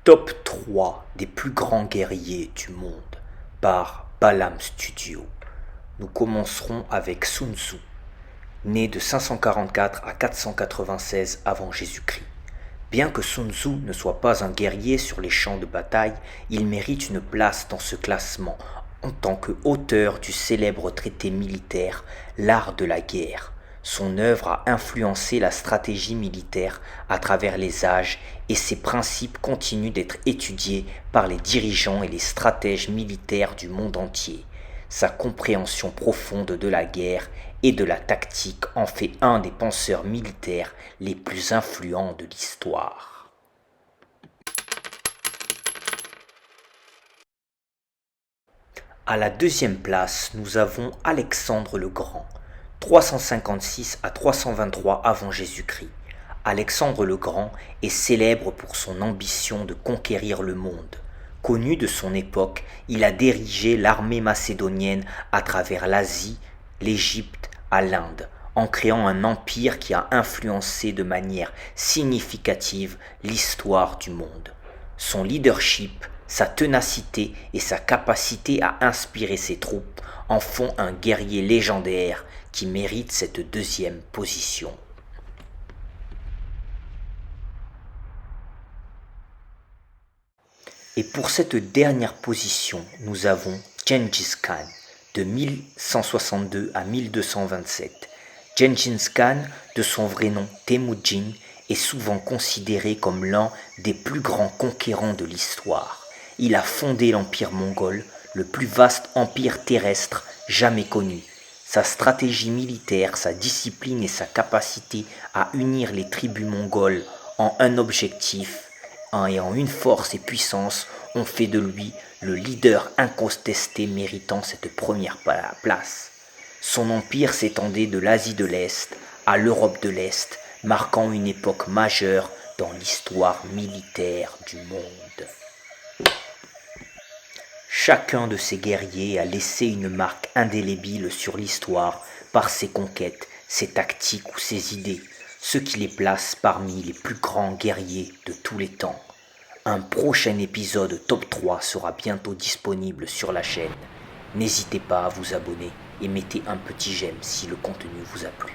Top 3 des plus grands guerriers du monde par Balam Studio. Nous commencerons avec Sun Tzu, né de 544 à 496 avant Jésus-Christ. Bien que Sun Tzu ne soit pas un guerrier sur les champs de bataille, il mérite une place dans ce classement en tant qu'auteur du célèbre traité militaire L'Art de la guerre. Son œuvre a influencé la stratégie militaire à travers les âges et ses principes continuent d'être étudiés par les dirigeants et les stratèges militaires du monde entier. Sa compréhension profonde de la guerre et de la tactique en fait un des penseurs militaires les plus influents de l'histoire. À la deuxième place, nous avons Alexandre le Grand, 356 à 323 avant Jésus-Christ. Alexandre le Grand est célèbre pour son ambition de conquérir le monde. Connu de son époque, il a dirigé l'armée macédonienne à travers l'Asie, l'Égypte, à l'Inde, en créant un empire qui a influencé de manière significative l'histoire du monde. Son leadership, sa ténacité et sa capacité à inspirer ses troupes en font un guerrier légendaire qui mérite cette deuxième position. Et pour cette dernière position, nous avons Gengis Khan, de 1162 à 1227. Gengis Khan, de son vrai nom Temujin, est souvent considéré comme l'un des plus grands conquérants de l'histoire. Il a fondé l'empire mongol, le plus vaste empire terrestre jamais connu. Sa stratégie militaire, sa discipline et sa capacité à unir les tribus mongoles en un objectif et en une force et puissance ont fait de lui le leader incontesté méritant cette première place. Son empire s'étendait de l'Asie de l'Est à l'Europe de l'Est, marquant une époque majeure dans l'histoire militaire du monde. Chacun de ces guerriers a laissé une marque indélébile sur l'histoire par ses conquêtes, ses tactiques ou ses idées, ce qui les place parmi les plus grands guerriers de tous les temps. Un prochain épisode Top 3 sera bientôt disponible sur la chaîne. N'hésitez pas à vous abonner et mettez un petit j'aime si le contenu vous a plu.